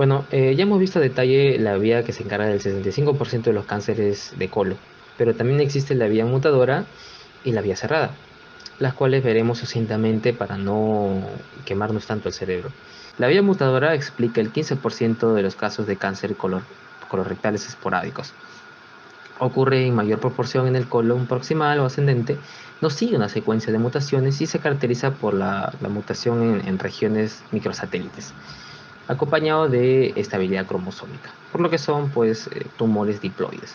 Bueno, ya hemos visto a detalle la vía que se encarga del 65% de los cánceres de colon, pero también existe la vía mutadora y la vía cerrada, las cuales veremos sucintamente para no quemarnos tanto el cerebro. La vía mutadora explica el 15% de los casos de cáncer colorectales esporádicos. Ocurre en mayor proporción en el colon proximal o ascendente, no sigue una secuencia de mutaciones y se caracteriza por la mutación en regiones microsatélites, acompañado de estabilidad cromosómica, por lo que son pues tumores diploides.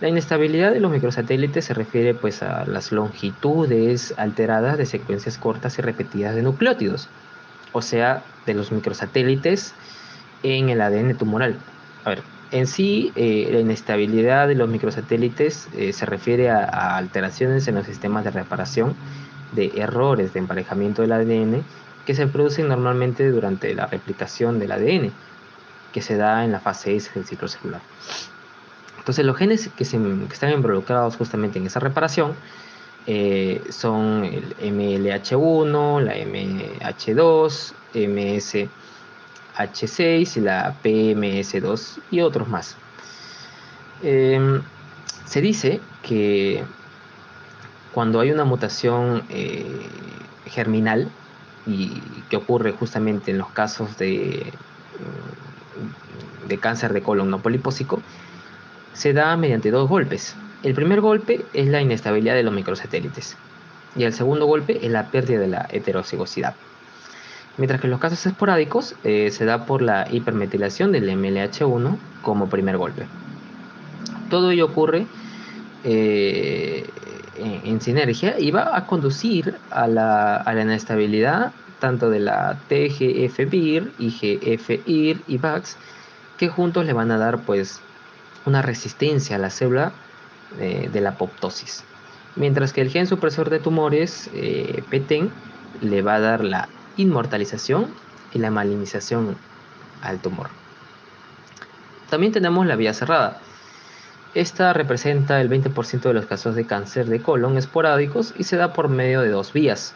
La inestabilidad de los microsatélites se refiere pues a las longitudes alteradas de secuencias cortas y repetidas de nucleótidos, o sea, de los microsatélites en el ADN tumoral. A ver, en sí, la inestabilidad de los microsatélites se refiere a alteraciones en los sistemas de reparación de errores de emparejamiento del ADN que se producen normalmente durante la replicación del ADN, que se da en la fase S del ciclo celular. Entonces, los genes que están involucrados justamente en esa reparación son el MLH1, la MH2, MSH6 y la PMS2 y otros más. Se dice que cuando hay una mutación germinal y que ocurre justamente en los casos de cáncer de colon no polipósico, se da mediante dos golpes. El primer golpe es la inestabilidad de los microsatélites y el segundo golpe es la pérdida de la heterocigosidad. Mientras que en los casos esporádicos se da por la hipermetilación del MLH1 como primer golpe. Todo ello ocurre eh, en sinergia y va a conducir a la inestabilidad tanto de la TGF-BIR, IGF-IR y VAX, que juntos le van a dar pues una resistencia a la célula de la apoptosis. Mientras que el gen supresor de tumores, PTEN, le va a dar la inmortalización y la malignización al tumor. También tenemos la vía cerrada. Esta representa el 20% de los casos de cáncer de colon esporádicos y se da por medio de dos vías.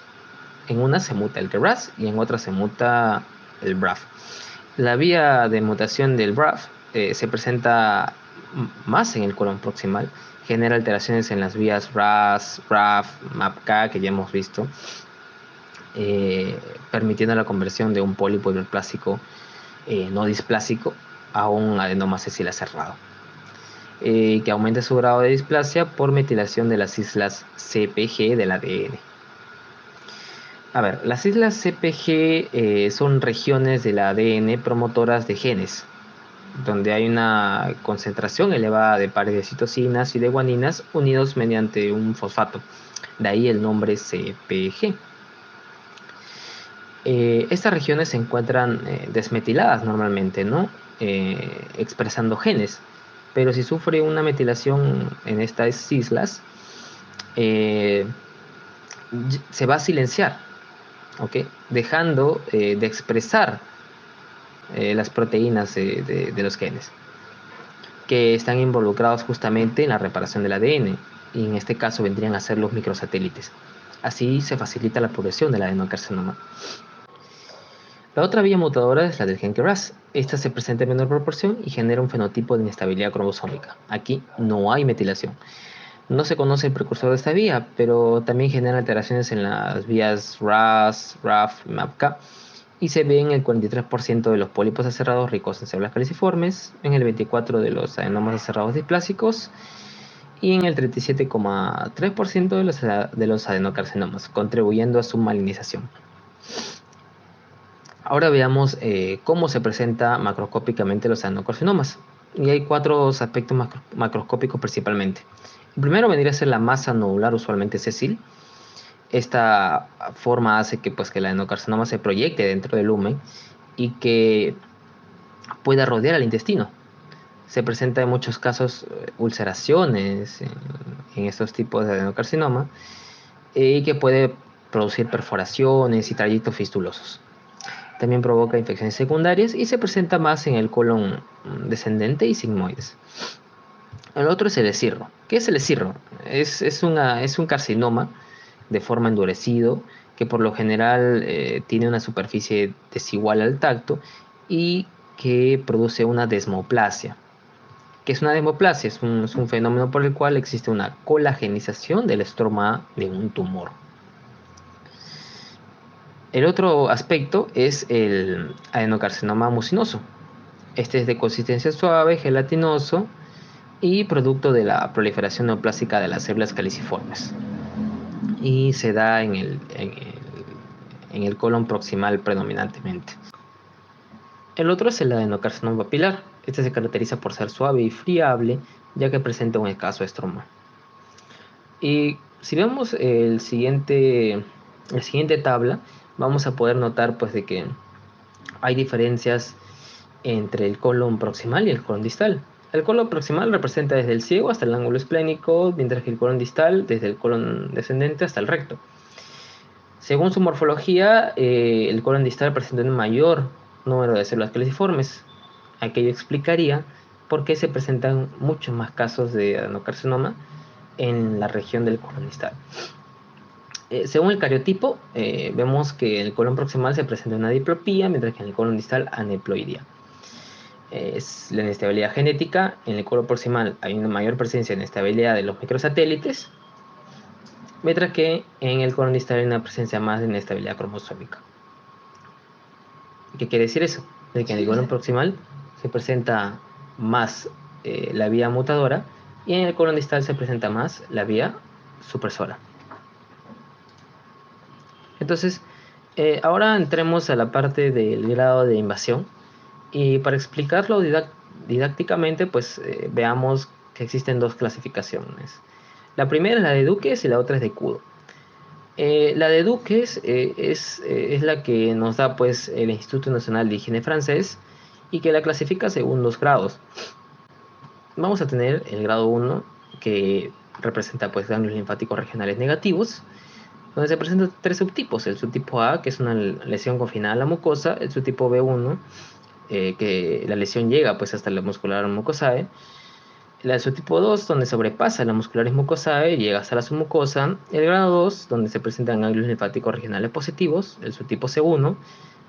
En una se muta el KRAS y en otra se muta el BRAF. La vía de mutación del BRAF se presenta más en el colon proximal, genera alteraciones en las vías RAS, RAF, MAPK que ya hemos visto, permitiendo la conversión de un pólipo hiperplásico no displásico a un adenoma sesila cerrado, que aumenta su grado de displasia por metilación de las islas CPG del ADN. A ver, las islas CPG son regiones del ADN promotoras de genes, donde hay una concentración elevada de pares de citocinas y de guaninas unidos mediante un fosfato. De ahí el nombre CPG. Estas regiones se encuentran desmetiladas normalmente, ¿no? Expresando genes. Pero si sufre una metilación en estas islas, eh, se va a silenciar, ¿ok? Dejando de expresar las proteínas de los genes, que están involucrados justamente en la reparación del ADN, y en este caso vendrían a ser los microsatélites. Así se facilita la progresión del adenocarcinoma. La otra vía mutadora es la del gen KRAS. Esta se presenta en menor proporción y genera un fenotipo de inestabilidad cromosómica. Aquí no hay metilación. No se conoce el precursor de esta vía, pero también genera alteraciones en las vías RAS, RAF y MAPK, y se ve en el 43% de los pólipos acerrados ricos en células caliciformes, en el 24% de los adenomas acerrados displásicos y en el 37,3% de los adenocarcinomas, contribuyendo a su malignización. Ahora veamos cómo se presenta macroscópicamente los adenocarcinomas. Y hay cuatro aspectos macroscópicos principalmente. El primero vendría a ser la masa nodular, usualmente sesile. Esta forma hace que, pues, que el adenocarcinoma se proyecte dentro del lumen y que pueda rodear al intestino. Se presenta en muchos casos ulceraciones en estos tipos de adenocarcinoma y que puede producir perforaciones y trayectos fistulosos. También provoca infecciones secundarias y se presenta más en el colon descendente y sigmoides. El otro es el escirro. ¿Qué es el escirro? Es un carcinoma de forma endurecido que por lo general tiene una superficie desigual al tacto y que produce una desmoplasia. ¿Qué es una desmoplasia? Es un fenómeno por el cual existe una colagenización del estroma de un tumor. El otro aspecto es el adenocarcinoma mucinoso. Este es de consistencia suave, gelatinoso y producto de la proliferación neoplástica de las células caliciformes. Y se da en el colon proximal predominantemente. El otro es el adenocarcinoma papilar. Este se caracteriza por ser suave y friable, ya que presenta un escaso estroma. Y si vemos la siguiente tabla, vamos a poder notar pues de que hay diferencias entre el colon proximal y el colon distal. El colon proximal representa desde el ciego hasta el ángulo esplénico, mientras que el colon distal desde el colon descendente hasta el recto. Según su morfología, el colon distal presenta un mayor número de células caliciformes. Aquello explicaría por qué se presentan muchos más casos de adenocarcinoma en la región del colon distal. Según el cariotipo, vemos que el colon proximal se presenta una diplopía, mientras que en el colon distal aneploidía. Es la inestabilidad genética. En el colon proximal hay una mayor presencia de inestabilidad de los microsatélites, mientras que en el colon distal hay una presencia más de inestabilidad cromosómica. ¿Qué quiere decir eso? De que en el colon proximal se presenta más la vía mutadora y en el colon distal se presenta más la vía supresora. Entonces, ahora entremos a la parte del grado de invasión. Y para explicarlo didácticamente, pues veamos que existen dos clasificaciones. La primera es la de Duques y la otra es de Kudo. La de Duques es la que nos da pues el Instituto Nacional de Higiene francés y que la clasifica según dos grados. Vamos a tener el grado 1 que representa pues ganglios linfáticos regionales negativos, donde se presentan tres subtipos. El subtipo A, que es una lesión confinada a la mucosa; el subtipo B1, que la lesión llega pues hasta la muscular mucosae; el subtipo 2, donde sobrepasa la muscularis mucosae y llega hasta la submucosa; el grado 2, donde se presentan ganglios linfáticos regionales positivos; el subtipo C1,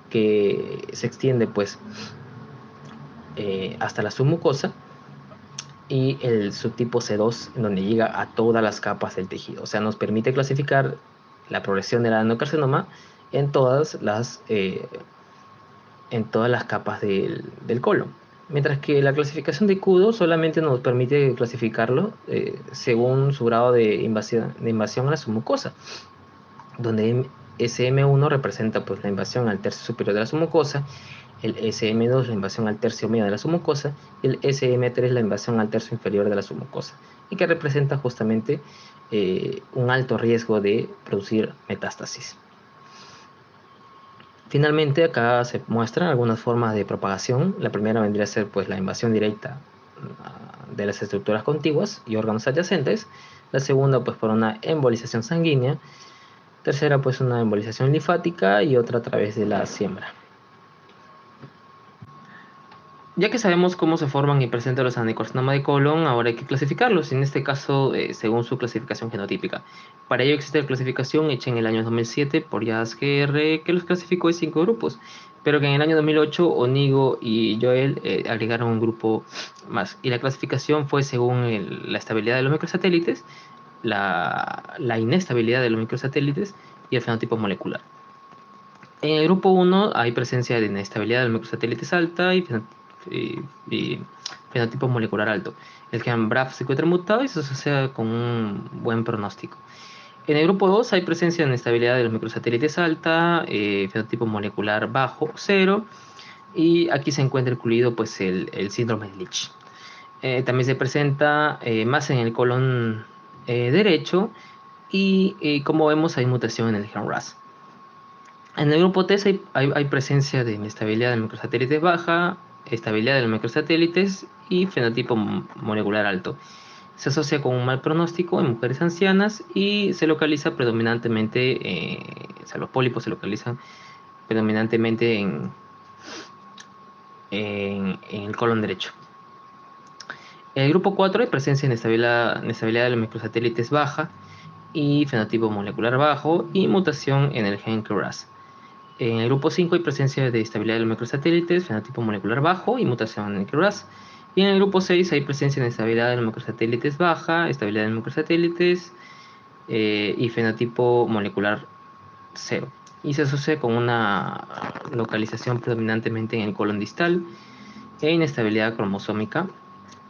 que se extiende pues hasta la submucosa; y el subtipo C2, donde llega a todas las capas del tejido. O sea, nos permite clasificar la progresión del adenocarcinoma en todas las capas del colon. Mientras que la clasificación de Kudo solamente nos permite clasificarlo según su grado de invasión a la submucosa, donde SM1 representa pues la invasión al tercio superior de la submucosa, el SM2 la invasión al tercio medio de la submucosa y el SM3 la invasión al tercio inferior de la submucosa, y que representa justamente un alto riesgo de producir metástasis. Finalmente, acá se muestran algunas formas de propagación. La primera vendría a ser pues la invasión directa de las estructuras contiguas y órganos adyacentes. La segunda pues por una embolización sanguínea. Tercera pues una embolización linfática y otra a través de la siembra. Ya que sabemos cómo se forman y presentan los adenocarcinomas de colon, ahora hay que clasificarlos, en este caso según su clasificación genotípica. Para ello existe la clasificación hecha en el año 2007 por Yas GR, que los clasificó en 5 grupos, pero que en el año 2008 Onigo y Joel agregaron un grupo más. Y la clasificación fue según la estabilidad de los microsatélites, la inestabilidad de los microsatélites y el fenotipo molecular. En el grupo 1 hay presencia de inestabilidad de los microsatélites alta y fenotipo molecular alto. El gen BRAF se encuentra mutado y se asocia con un buen pronóstico. En el grupo 2 hay presencia de inestabilidad de los microsatélites alta, fenotipo molecular bajo, 0, y aquí se encuentra incluido pues el síndrome de Leach. También se presenta más en el colon derecho y como vemos hay mutación en el gen RAS. En el grupo T hay presencia de inestabilidad de microsatélites baja, estabilidad de los microsatélites y fenotipo molecular alto. Se asocia con un mal pronóstico en mujeres ancianas y se localiza predominantemente, o sea, los pólipos se localizan predominantemente en el colon derecho. En el grupo 4 hay presencia de inestabilidad de los microsatélites baja y fenotipo molecular bajo y mutación en el gen KRAS. En el grupo 5 hay presencia de estabilidad de los microsatélites, fenotipo molecular bajo y mutación en el. Y en el grupo 6 hay presencia de estabilidad de los microsatélites baja, estabilidad de los microsatélites y fenotipo molecular cero. Y se asocia con una localización predominantemente en el colon distal e inestabilidad cromosómica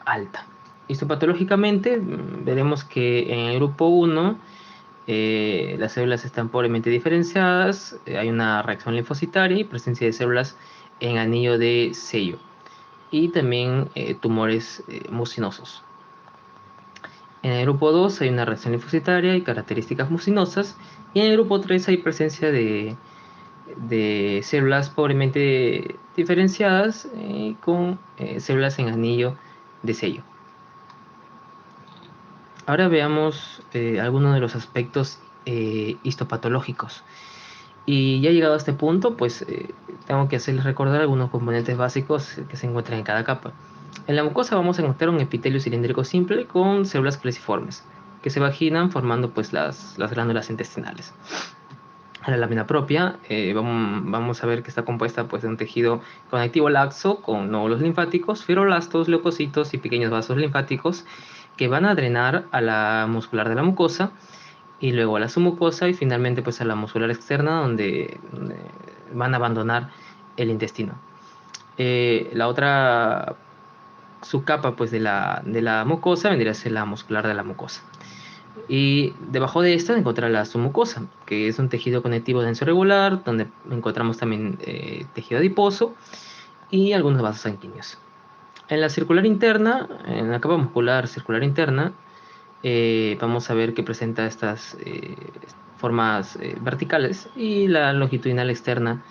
alta. Histopatológicamente veremos que en el grupo 1 las células están pobremente diferenciadas, hay una reacción linfocitaria y presencia de células en anillo de sello y también tumores mucinosos. En el grupo 2 hay una reacción linfocitaria y características mucinosas, y en el grupo 3 hay presencia de células pobremente diferenciadas con células en anillo de sello. Ahora veamos algunos de los aspectos histopatológicos. Y ya llegado a este punto, pues tengo que hacerles recordar algunos componentes básicos que se encuentran en cada capa. En la mucosa vamos a encontrar un epitelio cilíndrico simple con células caliciformes que se vaginan formando pues las glándulas intestinales. En la lámina propia vamos a ver que está compuesta pues, de un tejido conectivo laxo con nódulos linfáticos, fibroblastos, leucocitos y pequeños vasos linfáticos que van a drenar a la muscular de la mucosa y luego a la submucosa y finalmente pues a la muscular externa donde van a abandonar el intestino. La otra subcapa pues de la mucosa vendría a ser la muscular de la mucosa. Y debajo de esta encontramos la submucosa, que es un tejido conectivo denso regular, donde encontramos también tejido adiposo y algunos vasos sanguíneos. En la circular interna, en la capa muscular circular interna, vamos a ver que presenta estas formas verticales y la longitudinal externa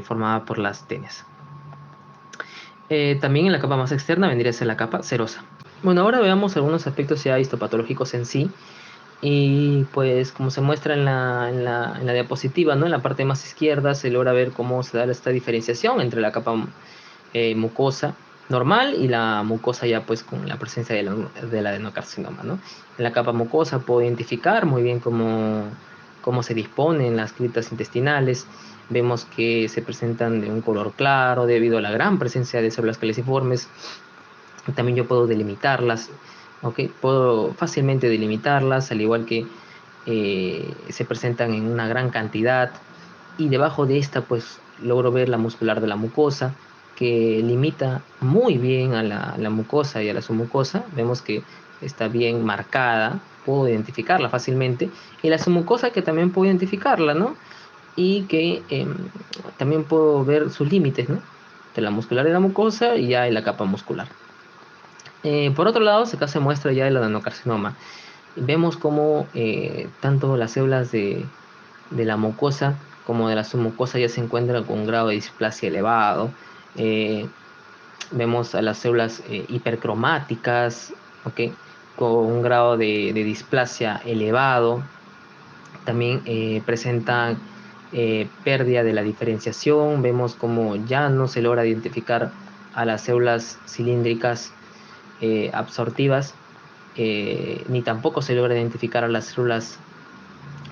formada por las tenes. También en la capa más externa vendría a ser la capa serosa. Bueno, ahora veamos algunos aspectos ya histopatológicos en sí. Y pues como se muestra en la diapositiva, ¿no? En la parte más izquierda se logra ver cómo se da esta diferenciación entre la capa mucosa normal y la mucosa ya pues con la presencia del adenocarcinoma, ¿no? En la capa mucosa puedo identificar muy bien cómo se disponen las criptas intestinales. Vemos que se presentan de un color claro debido a la gran presencia de células caliciformes. También yo puedo delimitarlas, ¿ok? Puedo fácilmente delimitarlas, al igual que se presentan en una gran cantidad. Y debajo de esta, pues, logro ver la muscular de la mucosa, que limita muy bien a la mucosa y a la submucosa. Vemos que está bien marcada, puedo identificarla fácilmente. Y la submucosa que también puedo identificarla, ¿no? Y que también puedo ver sus límites, ¿no? De la muscular de la mucosa y ya en la capa muscular. Por otro lado, acá se muestra ya el adenocarcinoma. Vemos cómo tanto las células de la mucosa como de la submucosa ya se encuentran con un grado de displasia elevado. Vemos a las células hipercromáticas, ¿okay? Con un grado de displasia elevado. También presentan pérdida de la diferenciación. Vemos como ya no se logra identificar a las células cilíndricas absortivas, ni tampoco se logra identificar a las células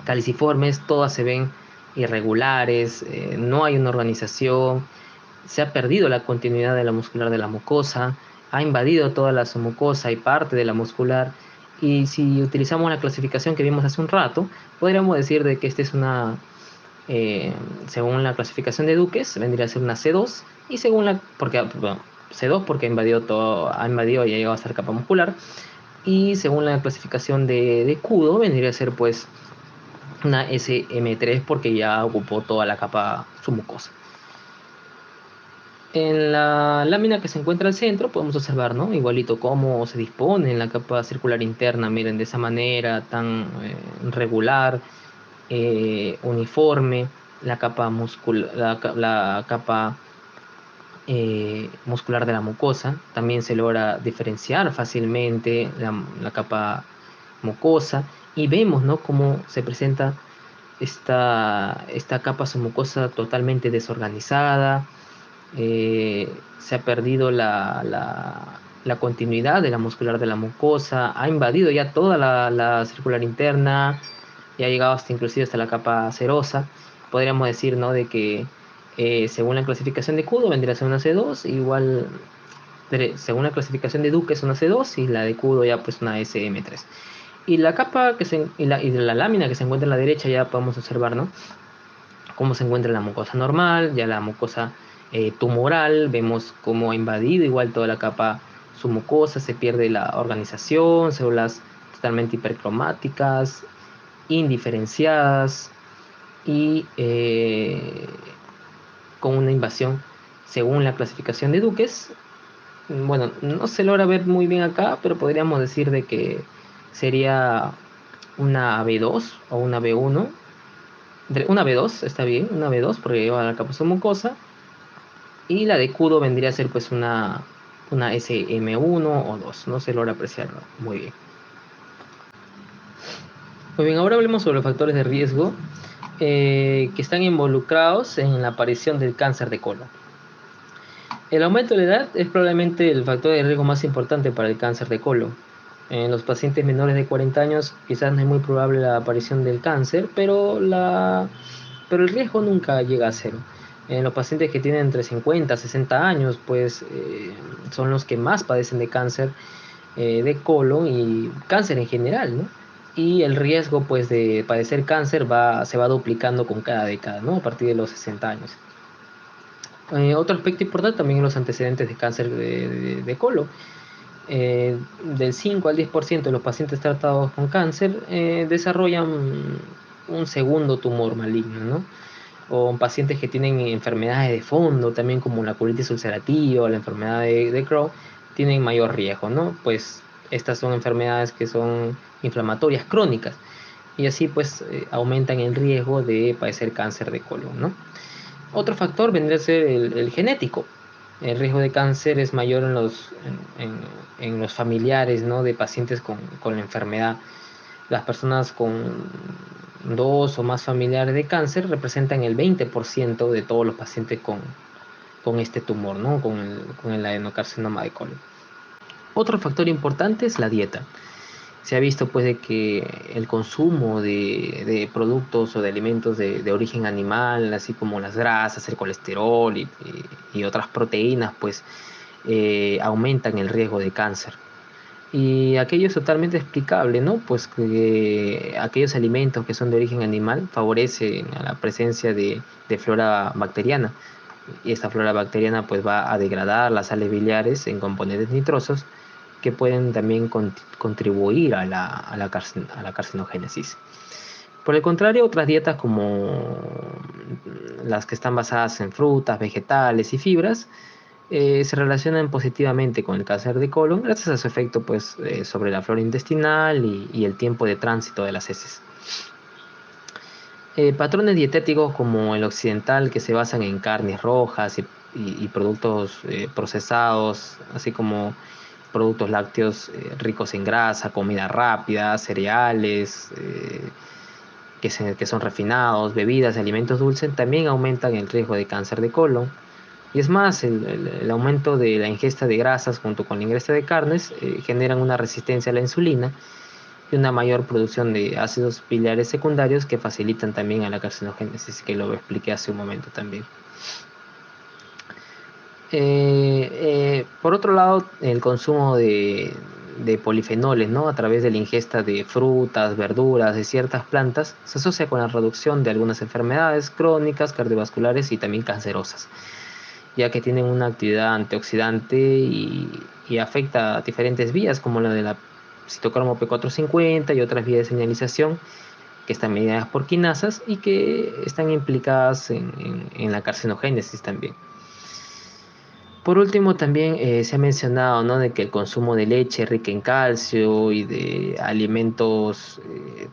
caliciformes, todas se ven irregulares, no hay una organización, se ha perdido la continuidad de la muscular de la mucosa, ha invadido toda la submucosa y parte de la muscular, y si utilizamos la clasificación que vimos hace un rato, podríamos decir de que esta es una, según la clasificación de Duques, vendría a ser una C2, y según bueno, C2 porque ha invadido y ha llegado a ser capa muscular, y según la clasificación de Kudo vendría a ser pues una SM3 porque ya ocupó toda la capa submucosa. En la lámina que se encuentra al centro podemos observar, ¿no? Igualito cómo se dispone en la capa circular interna, miren, de esa manera tan regular, uniforme, la capa muscular de la mucosa. También se logra diferenciar fácilmente la capa mucosa y vemos, ¿no? Cómo se presenta esta capa submucosa totalmente desorganizada. Se ha perdido la continuidad de la muscular de la mucosa, ha invadido ya toda la circular interna y ha llegado hasta inclusive hasta la capa serosa. podríamos decir, ¿no? De que según la clasificación de Kudo vendría a ser una C2, igual según la clasificación de Duque es una C2 y la de Kudo ya pues una SM3. Y la capa y la lámina que se encuentra en la derecha ya podemos observar, ¿no? Cómo se encuentra la mucosa normal, ya la mucosa tumoral, vemos cómo ha invadido igual toda la capa submucosa, se pierde la organización, células totalmente hipercromáticas, indiferenciadas y con una invasión según la clasificación de Duques. Bueno, no se logra ver muy bien acá, pero podríamos decir de que sería una B2 o una B1. Una B2, está bien, una B2 porque lleva la capa mucosa. Y la de Kudo vendría a ser pues una SM1 o 2. No se logra apreciar muy bien. Muy bien, ahora hablemos sobre los factores de riesgo que están involucrados en la aparición del cáncer de colon. El aumento de la edad es probablemente el factor de riesgo más importante para el cáncer de colon. En los pacientes menores de 40 años quizás no es muy probable la aparición del cáncer, pero el riesgo nunca llega a cero. En los pacientes que tienen entre 50 y 60 años, pues son los que más padecen de cáncer de colon y cáncer en general, ¿no? Y el riesgo pues de padecer cáncer se va duplicando con cada década, ¿no? A partir de los 60 años. Otro aspecto importante también son los antecedentes de cáncer de colon. Del 5 al 10% de los pacientes tratados con cáncer desarrollan un segundo tumor maligno, ¿no? O pacientes que tienen enfermedades de fondo, también como la colitis ulcerativa o la enfermedad de Crohn, tienen mayor riesgo, ¿no? Pues estas son enfermedades que son inflamatorias crónicas y así pues aumentan el riesgo de padecer cáncer de colon, ¿no? Otro factor vendría a ser el genético. El riesgo de cáncer es mayor en los familiares, ¿no? De pacientes con la enfermedad. Las personas con dos o más familiares de cáncer representan el 20% de todos los pacientes con este tumor, ¿no? Con el adenocarcinoma de colon. Otro factor importante es la dieta. Se ha visto pues de que el consumo de productos o de alimentos de origen animal, así como las grasas, el colesterol y otras proteínas, pues aumentan el riesgo de cáncer. Y aquello es totalmente explicable, ¿no? Pues que aquellos alimentos que son de origen animal favorecen a la presencia de flora bacteriana. Y esta flora bacteriana pues va a degradar las sales biliares en componentes nitrosos que pueden también contribuir a la carcinogénesis. Por el contrario, otras dietas como las que están basadas en frutas, vegetales y fibras se relacionan positivamente con el cáncer de colon gracias a su efecto pues, sobre la flora intestinal y el tiempo de tránsito de las heces. Patrones dietéticos como el occidental que se basan en carnes rojas y productos procesados, así como productos lácteos ricos en grasa, comida rápida, cereales que son refinados, bebidas, alimentos dulces, también aumentan el riesgo de cáncer de colon. Y es más, el aumento de la ingesta de grasas junto con la ingesta de carnes generan una resistencia a la insulina y una mayor producción de ácidos biliares secundarios que facilitan también a la carcinogénesis, que lo expliqué hace un momento también. Por otro lado, el consumo de polifenoles, ¿no? A través de la ingesta de frutas, verduras, de ciertas plantas, se asocia con la reducción de algunas enfermedades crónicas, cardiovasculares y también cancerosas, ya que tienen una actividad antioxidante y afecta a diferentes vías, como la de la citocromo P450 y otras vías de señalización que están mediadas por quinasas y que están implicadas en la carcinogénesis también. Por último, también se ha mencionado, ¿no? De que el consumo de leche rica en calcio y de alimentos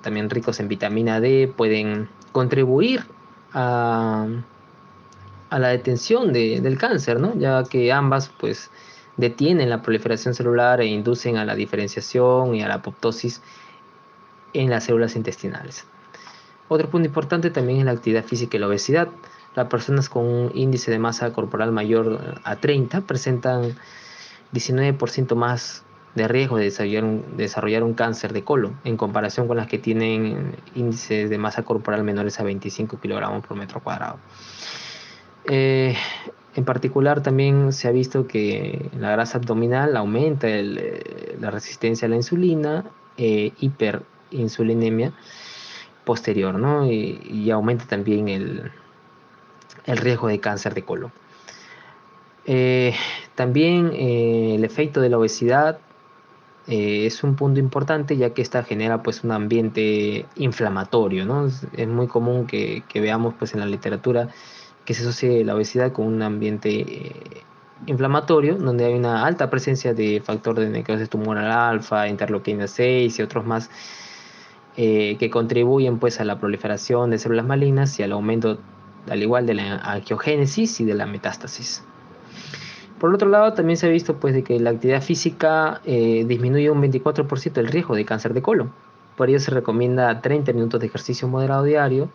también ricos en vitamina D pueden contribuir a, a la detención del cáncer, ¿no? Ya que ambas pues detienen la proliferación celular e inducen a la diferenciación y a la apoptosis en las células intestinales. Otro punto importante también es la actividad física y la obesidad. Las personas con un índice de masa corporal mayor a 30 presentan 19% más de riesgo de desarrollar un cáncer de colon en comparación con las que tienen índices de masa corporal menores a 25 kilogramos por metro cuadrado. Eh, en particular también se ha visto que la grasa abdominal aumenta la resistencia a la insulina, hiperinsulinemia posterior, ¿no? Y aumenta también el riesgo de cáncer de colon. Eh, También el efecto de la obesidad es un punto importante, ya que esta genera pues un ambiente inflamatorio, ¿no? Es muy común que veamos pues en la literatura que se asocie la obesidad con un ambiente inflamatorio, donde hay una alta presencia de factor de necrosis tumoral alfa, interleuquina 6 y otros más que contribuyen pues a la proliferación de células malignas y al aumento al igual de la angiogénesis y de la metástasis. Por otro lado, también se ha visto pues, de que la actividad física disminuye un 24% el riesgo de cáncer de colon. Por ello se recomienda 30 minutos de ejercicio moderado diario,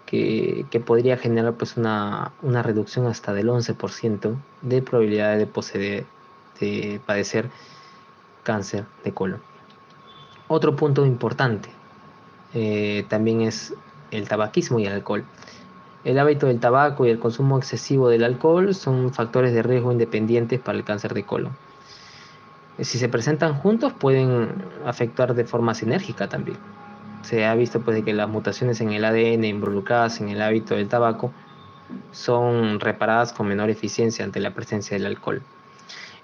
que podría generar pues, una reducción hasta del 11% de probabilidad de padecer cáncer de colon. Otro punto importante también es el tabaquismo y el alcohol. El hábito del tabaco y el consumo excesivo del alcohol son factores de riesgo independientes para el cáncer de colon. Si se presentan juntos pueden afectar de forma sinérgica también. Se ha visto pues, de que las mutaciones en el ADN involucradas en el hábito del tabaco son reparadas con menor eficiencia ante la presencia del alcohol.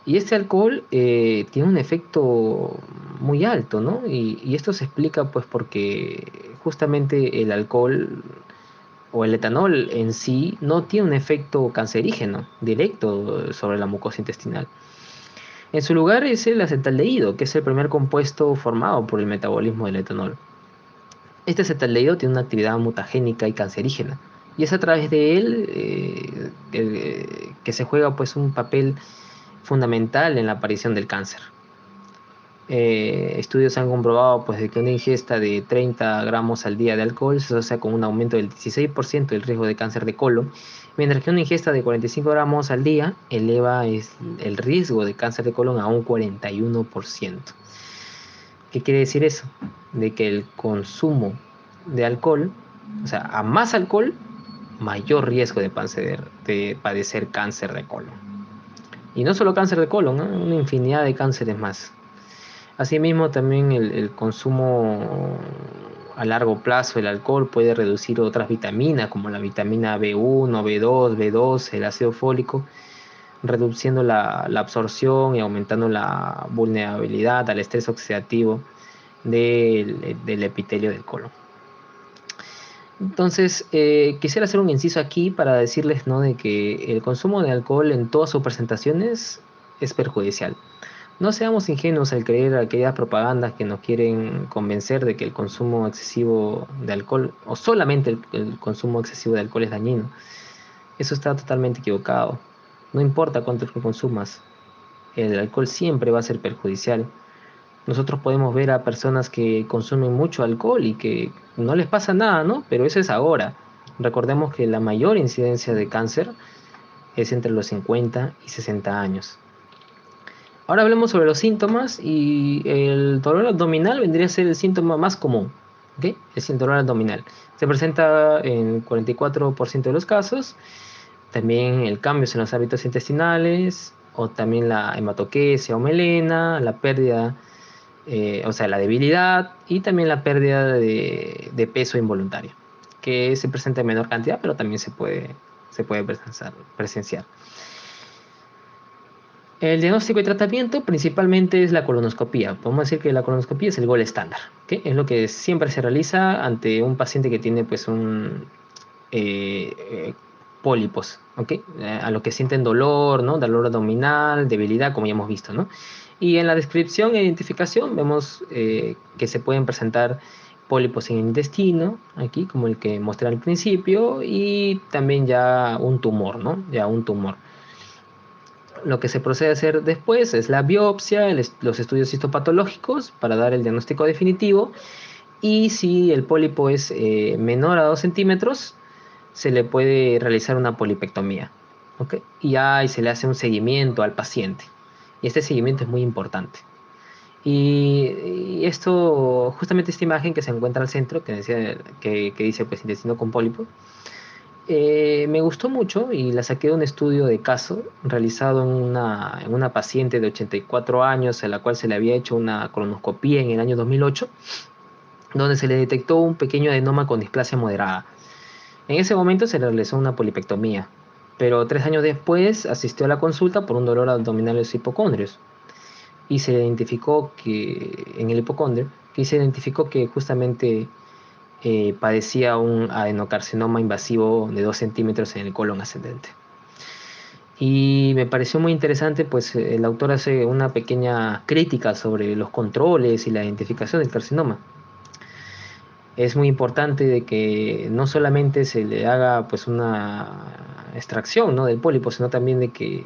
Y este alcohol tiene un efecto muy alto, ¿no? Y esto se explica pues porque justamente el alcohol o el etanol en sí no tiene un efecto cancerígeno directo sobre la mucosa intestinal. En su lugar es el acetaldehído, que es el primer compuesto formado por el metabolismo del etanol. Este acetaldehído tiene una actividad mutagénica y cancerígena, y es a través de él que se juega pues, un papel fundamental en la aparición del cáncer. Estudios han comprobado pues, de que una ingesta de 30 gramos al día de alcohol se asocia con un aumento del 16% del riesgo de cáncer de colon, mientras que una ingesta de 45 gramos al día eleva el riesgo de cáncer de colon a un 41%. ¿Qué quiere decir eso? De que el consumo de alcohol, o sea, a más alcohol, mayor riesgo de padecer cáncer de colon. Y no solo cáncer de colon, ¿no? Una infinidad de cánceres más. Asimismo, también el consumo a largo plazo del alcohol puede reducir otras vitaminas, como la vitamina B1, B2, B12, el ácido fólico, reduciendo la absorción y aumentando la vulnerabilidad al estrés oxidativo del epitelio del colon. Entonces, quisiera hacer un inciso aquí para decirles, ¿no?, de que el consumo de alcohol en todas sus presentaciones es perjudicial. No seamos ingenuos al creer aquellas propagandas que nos quieren convencer de que el consumo excesivo de alcohol, o solamente el consumo excesivo de alcohol es dañino. Eso está totalmente equivocado. No importa cuánto consumas, el alcohol siempre va a ser perjudicial. Nosotros podemos ver a personas que consumen mucho alcohol y que no les pasa nada, ¿no? Pero eso es ahora. Recordemos que la mayor incidencia de cáncer es entre los 50 y 60 años. Ahora hablemos sobre los síntomas y el dolor abdominal vendría a ser el síntoma más común, ¿ok? Es el dolor abdominal. Se presenta en 44% de los casos. También el cambio en los hábitos intestinales o también la hematoquesia o melena, la pérdida, o sea, la debilidad y también la pérdida de peso involuntario, que se presenta en menor cantidad, pero también se puede presenciar. El diagnóstico y tratamiento principalmente es la colonoscopía. Podemos decir que la colonoscopía es el gol estándar, ¿okay? Es lo que siempre se realiza ante un paciente que tiene pues pólipos, ¿okay? A lo que sienten dolor, ¿no? Dolor abdominal, debilidad, como ya hemos visto, ¿no? Y en la descripción e identificación vemos que se pueden presentar pólipos en el intestino, aquí como el que mostré al principio, y también ya un tumor, ¿no? Ya un tumor. Lo que se procede a hacer después es la biopsia, los estudios histopatológicos para dar el diagnóstico definitivo, y si el pólipo es menor a 2 centímetros, se le puede realizar una polipectomía, ¿okay? Y ya se le hace un seguimiento al paciente. Y este seguimiento es muy importante. Y esto, justamente esta imagen que se encuentra al centro, que dice pues intestino con pólipo, me gustó mucho y la saqué de un estudio de caso realizado en una paciente de 84 años a la cual se le había hecho una colonoscopía en el año 2008, donde se le detectó un pequeño adenoma con displasia moderada. En ese momento se le realizó una polipectomía, pero 3 años después asistió a la consulta por un dolor abdominal en los hipocondrios y se identificó que en el hipocondrio, que se identificó que justamente padecía un adenocarcinoma invasivo de 2 centímetros en el colon ascendente. Y me pareció muy interesante, pues el autor hace una pequeña crítica sobre los controles y la identificación del carcinoma. Es muy importante de que no solamente se le haga pues una extracción, ¿no?, del pólipo, sino también de que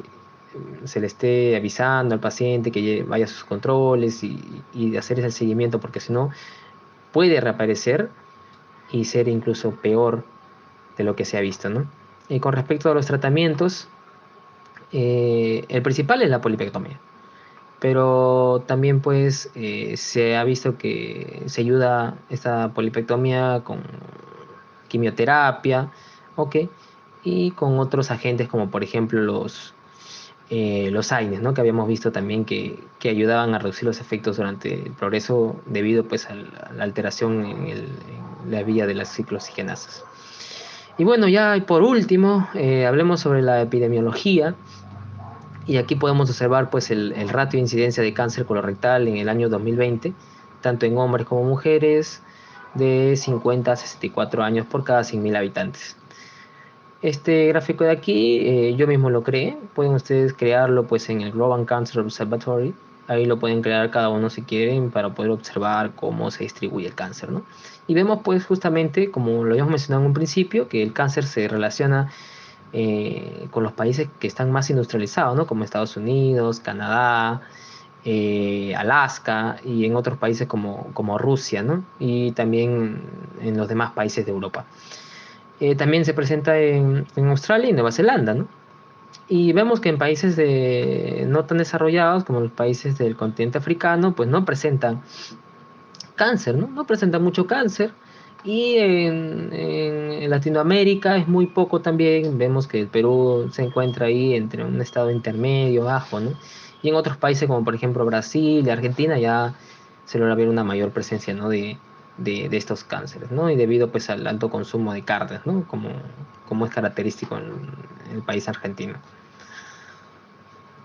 se le esté avisando al paciente que vaya a sus controles y de hacer ese seguimiento, porque si no puede reaparecer y ser incluso peor de lo que se ha visto, ¿no? Y con respecto a los tratamientos, el principal es la polipectomía, pero también pues se ha visto que se ayuda esta polipectomía con quimioterapia, ¿ok? Y con otros agentes como por ejemplo los AINES, ¿no?, que habíamos visto también que ayudaban a reducir los efectos durante el progreso debido pues a la alteración en la vía de las ciclooxigenasas. Y bueno, ya por último, hablemos sobre la epidemiología. Y aquí podemos observar pues el ratio de incidencia de cáncer colorectal en el año 2020, tanto en hombres como mujeres, de 50 a 64 años por cada 100.000 habitantes. Este gráfico de aquí yo mismo lo creé, pueden ustedes crearlo pues en el Global Cancer Observatory, ahí lo pueden crear cada uno si quieren para poder observar cómo se distribuye el cáncer, ¿no? Y vemos pues justamente, como lo habíamos mencionado en un principio, que el cáncer se relaciona con los países que están más industrializados, ¿no?, como Estados Unidos, Canadá, Alaska y en otros países como Rusia, ¿no?, y también en los demás países de Europa. También se presenta en Australia y Nueva Zelanda, ¿no? Y vemos que en países no tan desarrollados como los países del continente africano, pues no presentan cáncer, ¿no? No presenta mucho cáncer. Y en Latinoamérica es muy poco también. Vemos que el Perú se encuentra ahí entre un estado intermedio, bajo, ¿no? Y en otros países como por ejemplo Brasil y Argentina ya se logra ver una mayor presencia, ¿no?, de estos cánceres, ¿no? Y debido pues al alto consumo de carnes, ¿no?, como es característico en el país argentino.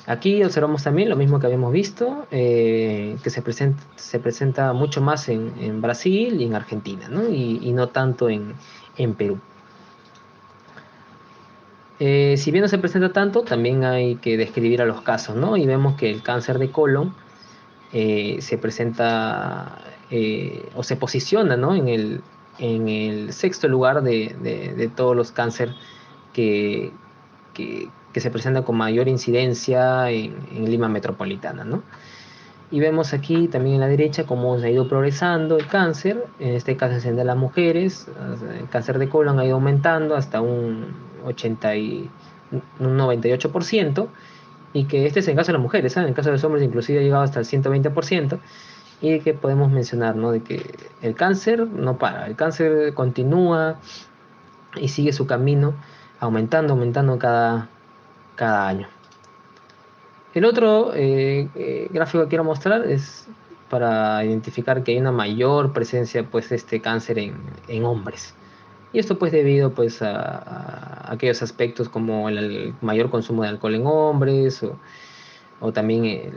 Aquí observamos también lo mismo que habíamos visto, que se presenta mucho más en Brasil y en Argentina, ¿no? Y no tanto en Perú. Si bien no se presenta tanto, también hay que describir a los casos, ¿no? Y vemos que el cáncer de colon se presenta o se posiciona, ¿no?, en el sexto lugar de todos los cáncer que, que se presentan con mayor incidencia en Lima metropolitana, ¿no? Y vemos aquí también en la derecha cómo se ha ido progresando el cáncer, en este caso es el de las mujeres, el cáncer de colon ha ido aumentando hasta un 98%, y que este es en caso de las mujeres, ¿saben? En el caso de los hombres inclusive ha llegado hasta el 120%, y que podemos mencionar, ¿no?, de que el cáncer no para, el cáncer continúa y sigue su camino aumentando cada año. El otro gráfico que quiero mostrar es para identificar que hay una mayor presencia pues de este cáncer en hombres. Y esto pues debido pues a aquellos aspectos como el mayor consumo de alcohol en hombres o también el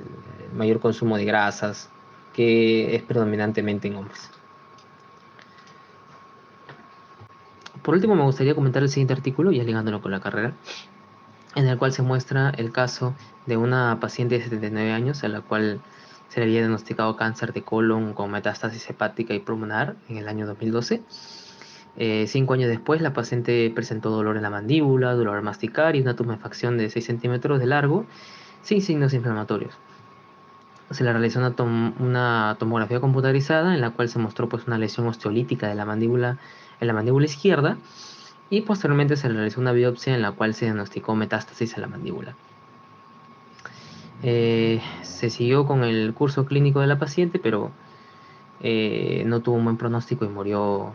mayor consumo de grasas, que es predominantemente en hombres. Por último, me gustaría comentar el siguiente artículo, ya ligándolo con la carrera, en el cual se muestra el caso de una paciente de 79 años a la cual se le había diagnosticado cáncer de colon con metástasis hepática y pulmonar en el año 2012. 5 años después, la paciente presentó dolor en la mandíbula, dolor al masticar y una tumefacción de 6 centímetros de largo, sin signos inflamatorios. Se le realizó una tomografía computarizada en la cual se mostró pues una lesión osteolítica de en la mandíbula izquierda, y posteriormente se le realizó una biopsia en la cual se diagnosticó metástasis a la mandíbula. Se siguió con el curso clínico de la paciente, pero no tuvo un buen pronóstico y murió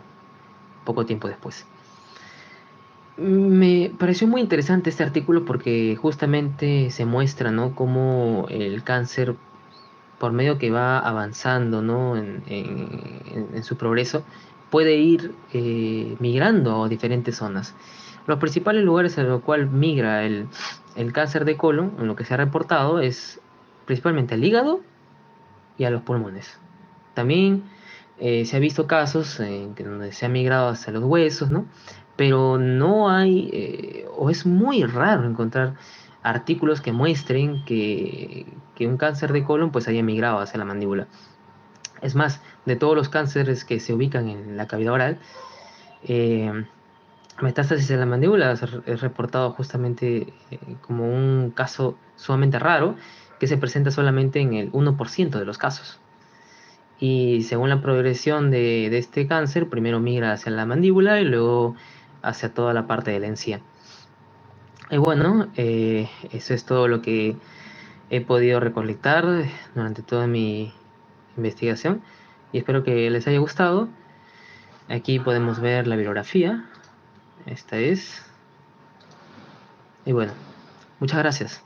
poco tiempo después. Me pareció muy interesante este artículo porque justamente se muestra, ¿no? Cómo el cáncer, por medio que va avanzando, ¿no? En su progreso, puede ir migrando a diferentes zonas. Los principales lugares a los cuales migra el cáncer de colon, en lo que se ha reportado, es principalmente al hígado y a los pulmones. También se ha visto casos en donde se ha migrado hacia los huesos, ¿no? Pero no hay, o es muy raro encontrar artículos que muestren que un cáncer de colon pues haya migrado hacia la mandíbula. Es más, de todos los cánceres que se ubican en la cavidad oral, eh, metástasis en la mandíbula es reportado justamente como un caso sumamente raro que se presenta solamente en el 1% de los casos. Y según la progresión de este cáncer, primero migra hacia la mandíbula y luego hacia toda la parte de la encía. Y bueno, eso es todo lo que he podido recolectar durante toda mi investigación y espero que les haya gustado. Aquí podemos ver la bibliografía. Esta es. Y bueno, muchas gracias.